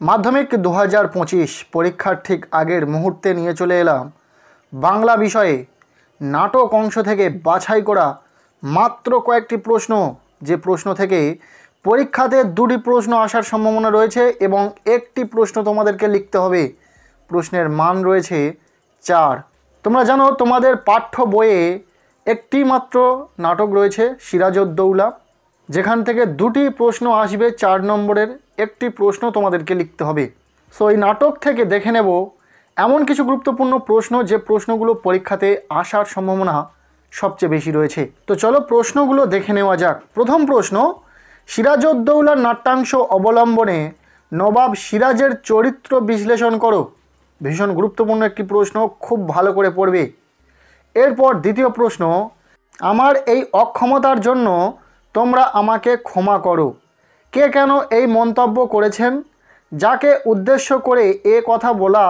মাধ্যমিক 2025 পরীক্ষার ঠিক আগের মুহূর্তে নিয়ে চলে এলাম বাংলা বিষয়ে নাটক অংশ থেকে বাছাই করা মাত্র কয়েকটি প্রশ্ন, যে প্রশ্ন থেকে পরীক্ষাতে দুটি প্রশ্ন আসার সম্ভাবনা রয়েছে এবং একটি প্রশ্ন তোমাদেরকে লিখতে হবে। প্রশ্নের মান রয়েছে 4। তোমরা জানো তোমাদের পাঠ্য বইয়ে একটি মাত্র নাটক রয়েছে সিরাজউদ্দৌলা, যেখান থেকে দুটি প্রশ্ন আসবে 4 নম্বরের, একটি প্রশ্ন তোমাদেরকে লিখতে হবে। সো এই নাটক থেকে দেখে নেব এমন কিছু গুরুত্বপূর্ণ প্রশ্ন যে প্রশ্নগুলো পরীক্ষাতে আসার সম্ভাবনা সবচেয়ে বেশি রয়েছে। তো চলো প্রশ্নগুলো দেখে নেওয়া যাক। প্রথম প্রশ্ন, সিরাজউদ্দৌলার নাট্যাংশ অবলম্বনে নবাব সিরাজের চরিত্র বিশ্লেষণ করো। ভীষণ গুরুত্বপূর্ণ একটি প্রশ্ন, খুব ভালো করে পড়বে। এরপর দ্বিতীয় প্রশ্ন, আমার এই অক্ষমতার জন্য তোমরা আমাকে ক্ষমা করো। কে কেন এই মন্তব্য করেছেন? যাকে উদ্দেশ্য করে এ কথা বলা,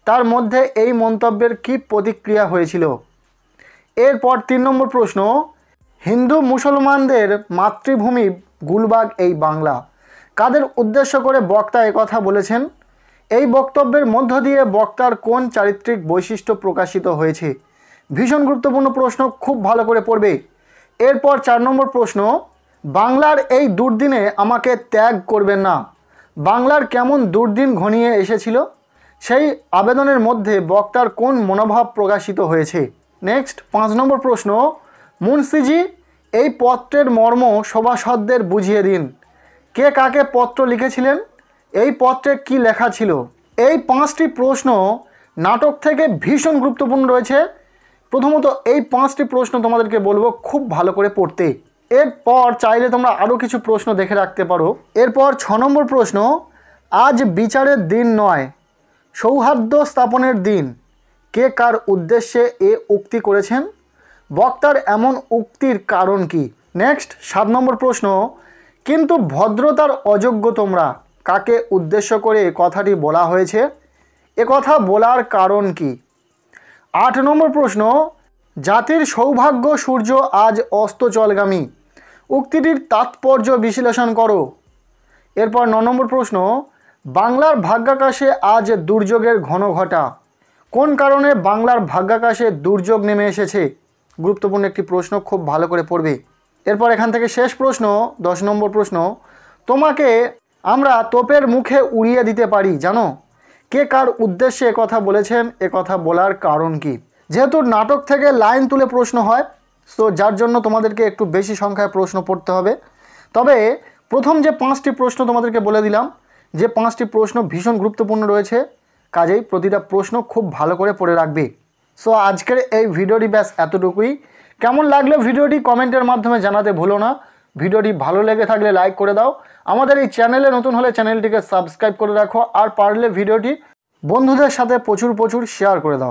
তার মধ্যে এই মন্তব্যের কী প্রতিক্রিয়া হয়েছিল? এরপর 3 নম্বর প্রশ্ন, হিন্দু মুসলমানদের মাতৃভূমি গুলবাগ এই বাংলা। কাদের উদ্দেশ্য করে বক্তা কথা বলেছেন? এই বক্তব্যের মধ্য দিয়ে বক্তার কোন চারিত্রিক বৈশিষ্ট্য প্রকাশিত হয়েছে? ভীষণ গুরুত্বপূর্ণ প্রশ্ন, খুব ভালো করে পড়বে। এরপর 4 নম্বর প্রশ্ন, বাংলার এই দুর্দিনে আমাকে ত্যাগ করবেন না। বাংলার কেমন দুর্দিন ঘনিয়ে এসেছিল? সেই আবেদনের মধ্যে বক্তার কোন মনোভাব প্রকাশিত হয়েছে? নেক্সট 5 নম্বর প্রশ্ন, মুন্সিজি এই পত্রের মর্ম সভাসদদের বুঝিয়ে দিন। কে কাকে পত্র লিখেছিলেন? এই পত্রে কি লেখা ছিল? এই 5টি প্রশ্ন নাটক থেকে ভীষণ গুরুত্বপূর্ণ রয়েছে। প্রথমত এই 5টি প্রশ্ন তোমাদেরকে বলবো খুব ভালো করে পড়তে। এরপর চাইলে তোমরা আরও কিছু প্রশ্ন দেখে রাখতে পারো। এরপর 6 নম্বর প্রশ্ন, আজ বিচারের দিন নয়, সৌহার্দ্য স্থাপনের দিন। কে কার উদ্দেশ্যে এ উক্তি করেছেন? বক্তার এমন উক্তির কারণ কি? নেক্সট 7 নম্বর প্রশ্ন, কিন্তু ভদ্রতার অযোগ্য তোমরা। কাকে উদ্দেশ্য করে কথাটি বলা হয়েছে? এ কথা বলার কারণ কি? 8 নম্বর প্রশ্ন, জাতির সৌভাগ্য সূর্য আজ অস্তচলগামী। উক্তিটির তাৎপর্য বিশ্লেষণ করো। এরপর 9 নম্বর প্রশ্ন, বাংলার ভাগ্যাকাশে আজ দুর্যোগের ঘন ঘটা। কোন কারণে বাংলার ভাগ্যাকাশে দুর্যোগ নেমে এসেছে? গুরুত্বপূর্ণ একটি প্রশ্ন, খুব ভালো করে পড়বে। এরপর এখান থেকে শেষ প্রশ্ন 10 নম্বর প্রশ্ন, তোমাকে আমরা তোপের মুখে উড়িয়ে দিতে পারি জানো? কে কার উদ্দেশ্যে কথা বলেছেন? এ কথা বলার কারণ কি? যেহেতু নাটক থেকে লাইন তুলে প্রশ্ন হয়, তো যার জন্য তোমাদেরকে একটু বেশি সংখ্যায় প্রশ্ন পড়তে হবে। তবে প্রথম যে 5টি প্রশ্ন তোমাদেরকে বলে দিলাম, যে 5টি প্রশ্ন ভীষণ গুরুত্বপূর্ণ রয়েছে, কাজেই প্রতিটা প্রশ্ন খুব ভালো করে পড়ে রাখবে। সো আজকের এই ভিডিওটি ব্যাস এতটুকুই। কেমন লাগলো ভিডিওটি কমেন্টের মাধ্যমে জানাতে ভুলো না। ভিডিওটি ভালো লেগে থাকলে লাইক করে দাও। আমাদের এই চ্যানেলে নতুন হলে চ্যানেলটিকে সাবস্ক্রাইব করে রাখো, আর পারলে ভিডিওটি বন্ধুদের সাথে প্রচুর শেয়ার করে দাও।